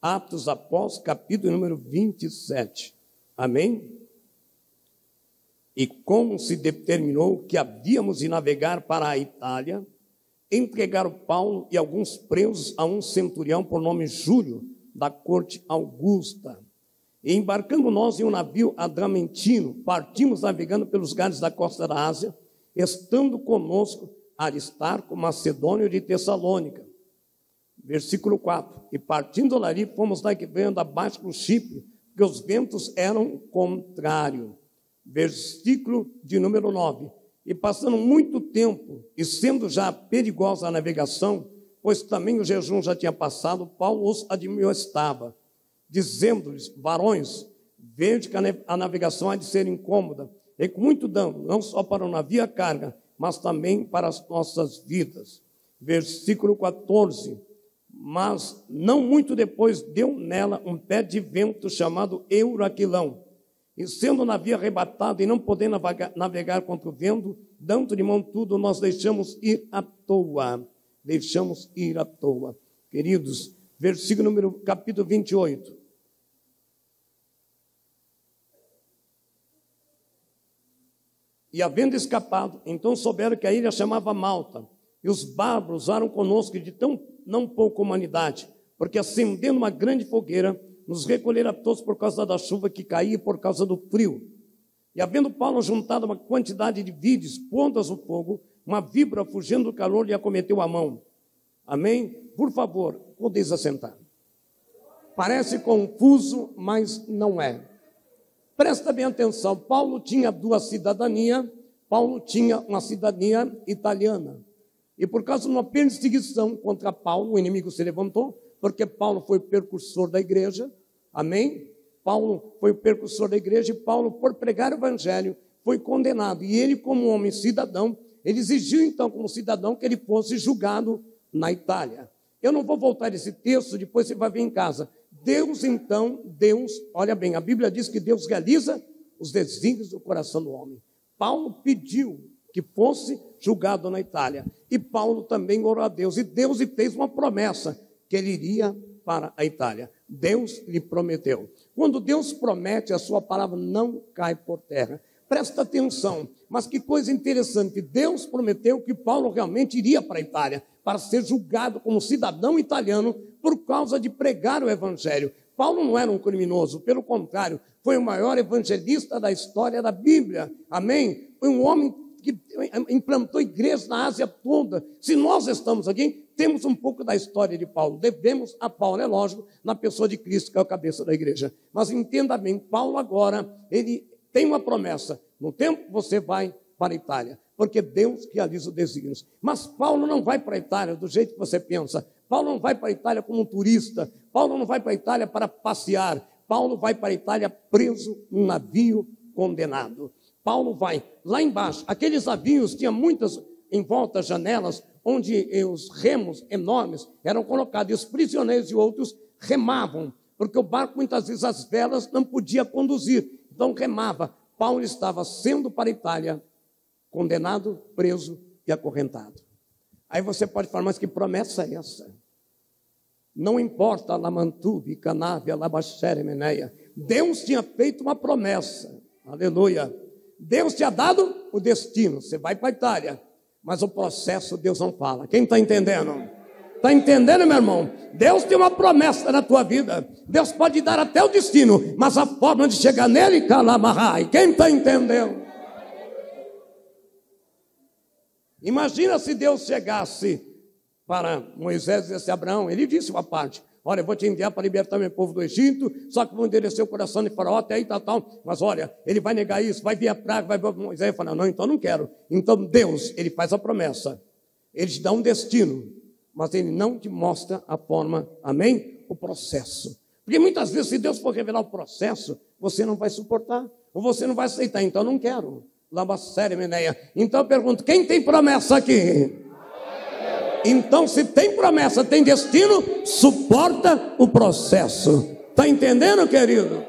Atos dos Apóstolos, capítulo número 27. Amém? E como se determinou que havíamos de navegar para a Itália, entregaram Paulo e alguns presos a um centurião por nome Júlio, da corte Augusta. E embarcando nós em um navio adramentino, partimos navegando pelos lugares da costa da Ásia, estando conosco Aristarco, macedônio de Tessalônica. Versículo 4. E partindo dali, fomos navegando abaixo do Chipre, porque os ventos eram contrários. Versículo de número 9. E passando muito tempo, e sendo já perigosa a navegação, pois também o jejum já tinha passado, Paulo os admoestava, dizendo-lhes: varões, vede que a navegação há de ser incômoda, e com muito dano, não só para o navio e a carga, mas também para as nossas vidas. Versículo 14. Mas não muito depois deu nela um pé de vento chamado Euraquilão, e sendo o navio arrebatado e não podendo navegar contra o vento, dando de mão tudo, nós deixamos ir à toa. Deixamos ir à toa. Queridos, versículo número, capítulo 28. E havendo escapado, então souberam que a ilha chamava Malta, e os bárbaros usaram conosco de tão não pouca humanidade, porque acendendo uma grande fogueira, nos recolheram a todos por causa da chuva que caía e por causa do frio. E havendo Paulo juntado uma quantidade de vides, pontas no fogo, uma víbora fugindo do calor lhe acometeu a mão. Amém? Por favor, podeis assentar. Parece confuso, mas não é. Presta bem atenção, Paulo tinha duas cidadanias. Paulo tinha uma cidadania italiana. E por causa de uma perseguição contra Paulo, o inimigo se levantou, porque Paulo foi o precursor da igreja. Amém? Paulo foi o precursor da igreja, e Paulo, por pregar o evangelho, foi condenado. E ele, como homem cidadão, ele exigiu então, como cidadão, que ele fosse julgado na Itália. Eu não vou voltar esse texto, depois você vai ver em casa. Deus, olha bem, a Bíblia diz que Deus realiza os desígnios do coração do homem. Paulo pediu que fosse julgado na Itália. E Paulo também orou a Deus. E Deus lhe fez uma promessa, que ele iria para a Itália. Deus lhe prometeu. Quando Deus promete, a sua palavra não cai por terra. Presta atenção. Mas que coisa interessante. Deus prometeu que Paulo realmente iria para a Itália, para ser julgado como cidadão italiano, por causa de pregar o evangelho. Paulo não era um criminoso, pelo contrário, foi o maior evangelista da história da Bíblia. Amém? Foi um homem que implantou igrejas na Ásia toda. Se nós estamos aqui, temos um pouco da história de Paulo. Devemos a Paulo, é lógico, na pessoa de Cristo, que é a cabeça da igreja. Mas entenda bem, Paulo agora, ele tem uma promessa. No tempo você vai para a Itália, porque Deus realiza os desígnios. Mas Paulo não vai para a Itália do jeito que você pensa. Paulo não vai para a Itália como um turista. Paulo não vai para a Itália para passear. Paulo vai para a Itália preso num navio condenado. Paulo vai lá embaixo. Aqueles navios tinham muitas em volta janelas, onde os remos enormes eram colocados. E os prisioneiros e outros remavam, porque o barco, muitas vezes, as velas não podia conduzir. Então remava. Paulo estava sendo para a Itália, condenado, preso e acorrentado. Aí você pode falar, mas que promessa é essa? Não importa, Lamantube, Canávia, Labaxere, Meneia. Deus tinha feito uma promessa. Aleluia. Deus tinha dado o destino. Você vai para a Itália, mas o processo Deus não fala. Quem está entendendo? Está entendendo, meu irmão? Deus tem uma promessa na tua vida. Deus pode dar até o destino, mas a forma de chegar nele, calamarrai. Quem está entendendo? Imagina se Deus chegasse para Moisés e disse a Abraão, ele disse uma parte: olha, eu vou te enviar para libertar meu povo do Egito, só que vou endurecer o coração de Faraó, até aí tal, mas olha, ele vai negar isso, vai vir a praga, vai vir Moisés. Fala, não, então não quero. Então Deus, ele faz a promessa, ele te dá um destino, mas ele não te mostra a forma, amém? O processo. Porque muitas vezes, se Deus for revelar o processo, você não vai suportar, ou você não vai aceitar. Então não quero. Labaxere, Meneia. Então eu pergunto, quem tem promessa aqui? Então, se tem promessa, tem destino, suporta o processo. Está entendendo, querido?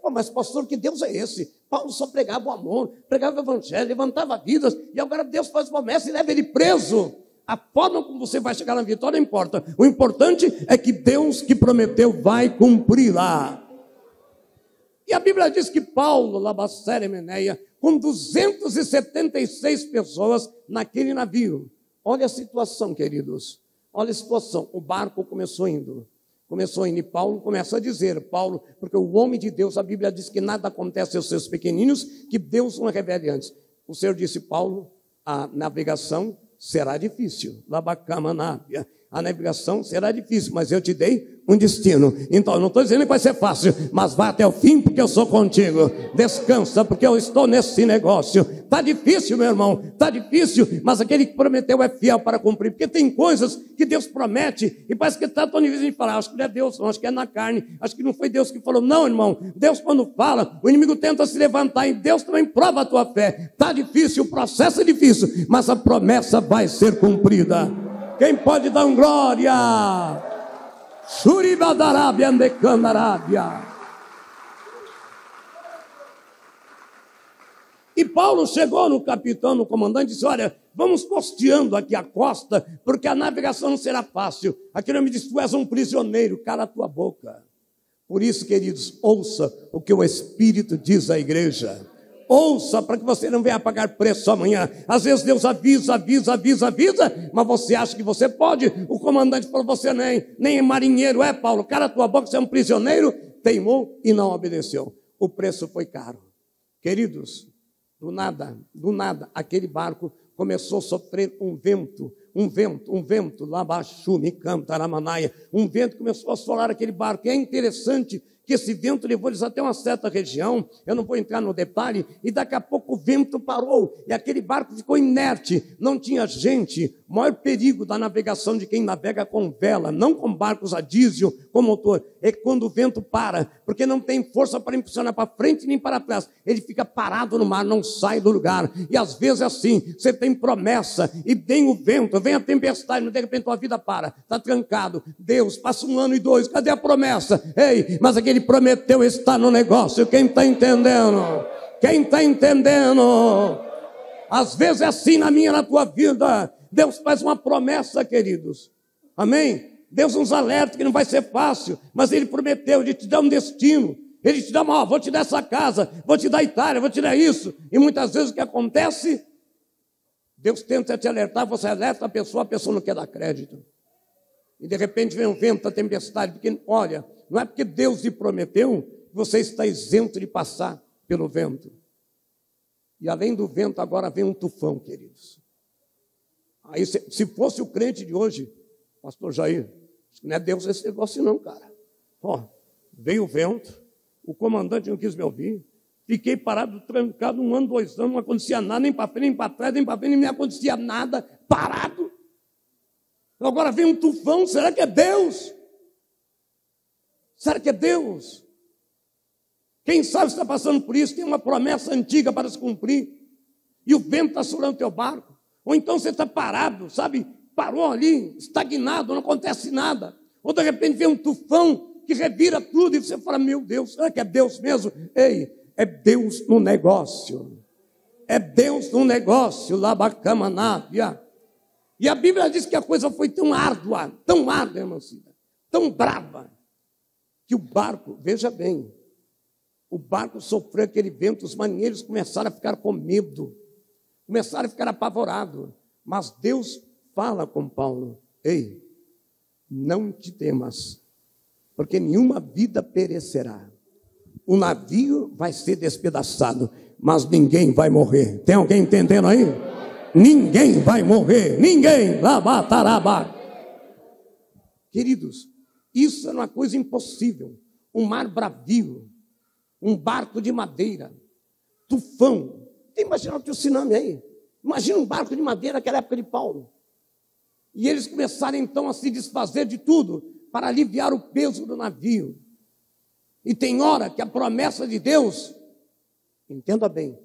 Oh, mas pastor, que Deus é esse? Paulo só pregava o amor, pregava o evangelho, levantava vidas, e agora Deus faz promessa e leva ele preso. A forma como você vai chegar na vitória não importa. O importante é que Deus que prometeu vai cumpri-la. E a Bíblia diz que Paulo, Labacere Meneia, com 276 pessoas naquele navio. Olha a situação, queridos. Olha a situação. O barco começou indo. E Paulo começa a dizer, porque o homem de Deus, a Bíblia diz que nada acontece aos seus pequeninos, que Deus não revele antes. O Senhor disse, Paulo, a navegação será difícil. Labacamanabia. A navegação será difícil, mas eu te dei um destino. Então, eu não estou dizendo que vai ser fácil, mas vá até o fim, porque eu sou contigo. Descansa, porque eu estou nesse negócio. Está difícil, meu irmão, está difícil, mas aquele que prometeu é fiel para cumprir. Porque tem coisas que Deus promete, e parece que está tão difícil de falar, acho que não é Deus, não, acho que é na carne, acho que não foi Deus que falou. Não, irmão, Deus quando fala, o inimigo tenta se levantar, e Deus também prova a tua fé. Está difícil, o processo é difícil, mas a promessa vai ser cumprida. Quem pode dar um glória? Shuribadarabia andecandarábia. E Paulo chegou no capitão, no comandante, e disse, olha, vamos costeando aqui a costa, porque a navegação não será fácil. Aquele homem disse, tu és um prisioneiro, cala a tua boca. Por isso, queridos, ouça o que o Espírito diz à igreja. Ouça, para que você não venha pagar preço amanhã. Às vezes Deus avisa, mas você acha que você pode. O comandante falou, você nem marinheiro é, Paulo. Cala a tua boca, você é um prisioneiro. Teimou e não obedeceu. O preço foi caro. Queridos, do nada, aquele barco começou a sofrer um vento, lá abaixo, me canta na manaia. Um vento começou a assolar aquele barco. E é interessante que esse vento levou eles até uma certa região, eu não vou entrar no detalhe, e daqui a pouco o vento parou, e aquele barco ficou inerte, não tinha gente. O maior perigo da navegação de quem navega com vela, não com barcos a diesel, com motor, é quando o vento para, porque não tem força para impulsionar para frente nem para trás, ele fica parado no mar, não sai do lugar. E às vezes é assim, você tem promessa, e vem o vento, vem a tempestade, mas de repente a vida para, está trancado. Deus, passa 1 ano e 2, cadê a promessa? Ei, mas aquele prometeu está no negócio. Quem está entendendo? Quem está entendendo? Às vezes é assim na minha, na tua vida. Deus faz uma promessa, queridos. Amém? Deus nos alerta que não vai ser fácil, mas Ele prometeu, Ele te dá um destino. Ele te dá vou te dar essa casa, vou te dar a Itália, vou te dar isso. E muitas vezes o que acontece? Deus tenta te alertar, você alerta a pessoa não quer dar crédito. E de repente vem um vento, a tempestade, porque olha, não é porque Deus lhe prometeu que você está isento de passar pelo vento. E além do vento, agora vem um tufão, queridos. Aí, se fosse o crente de hoje, pastor Jair, não é Deus esse negócio não, cara. Veio o vento, o comandante não quis me ouvir, fiquei parado, trancado 1 ano, 2 anos, não acontecia nada, nem para frente, nem para trás, nem para frente, nem me acontecia nada, parado. Agora vem um tufão, será que é Deus? Será que é Deus? Quem sabe está passando por isso, tem uma promessa antiga para se cumprir, e o vento está soprando o teu barco, ou então você está parado, sabe, parou ali, estagnado, não acontece nada, ou de repente vem um tufão que revira tudo, e você fala, meu Deus, será que é Deus mesmo? Ei, é Deus no negócio, é Deus no negócio, Labacamanábia. E a Bíblia diz que a coisa foi tão árdua, irmã Cida, tão brava, que o barco, veja bem, o barco sofreu aquele vento, os marinheiros começaram a ficar com medo, começaram a ficar apavorados, mas Deus fala com Paulo, ei, não te temas, porque nenhuma vida perecerá, o navio vai ser despedaçado, mas ninguém vai morrer. Tem alguém entendendo aí? Ninguém vai morrer, ninguém, labataraba. Queridos, isso é uma coisa impossível, um mar bravio, um barco de madeira, tufão. Imagina o tsunami aí, imagina um barco de madeira naquela época de Paulo. E eles começaram então a se desfazer de tudo, para aliviar o peso do navio. E tem hora que a promessa de Deus, entenda bem,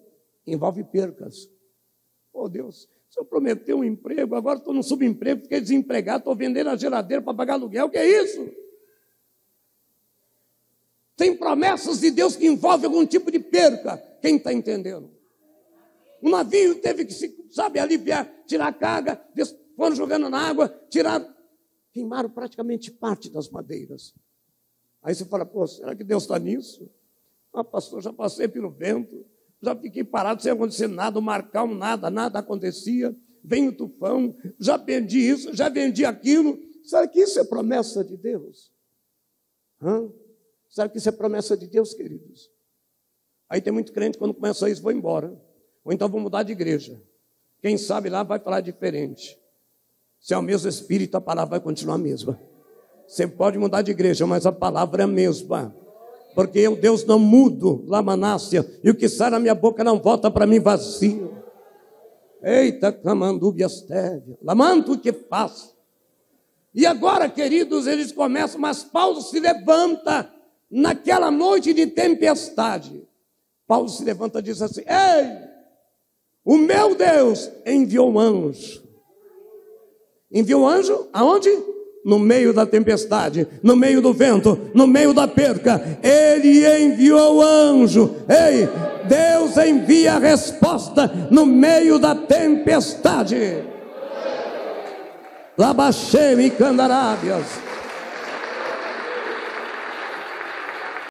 envolve percas. Deus, o Senhor prometeu um emprego, agora estou no subemprego, fiquei desempregado, estou vendendo a geladeira para pagar aluguel, o que é isso? Tem promessas de Deus que envolvem algum tipo de perca, quem está entendendo? O navio teve que aliviar, tirar a carga, foram jogando na água, tiraram, queimaram praticamente parte das madeiras. Aí você fala, pô, será que Deus está nisso? Ah, pastor, já passei pelo vento, já fiquei parado sem acontecer nada, o mar calmo, nada acontecia, vem o tufão, já vendi isso, já vendi aquilo. Será que isso é promessa de Deus? Será que isso é promessa de Deus, queridos? Aí tem muito crente, quando começa isso, vou embora. Ou então vou mudar de igreja. Quem sabe lá vai falar diferente. Se é o mesmo Espírito, a palavra vai continuar a mesma. Você pode mudar de igreja, mas a palavra é a mesma. Porque eu, Deus, não mudo, Lamanácia, e o que sai na minha boca não volta para mim vazio. Eita, camandubias teve, lamento o que faço. E agora, queridos, eles começam, mas Paulo se levanta naquela noite de tempestade. Paulo se levanta e diz assim, ei, o meu Deus enviou um anjo. Enviou um anjo aonde? No meio da tempestade, no meio do vento, no meio da perca. Ele enviou o anjo. Ei, Deus envia a resposta no meio da tempestade. Labachem e candarábias.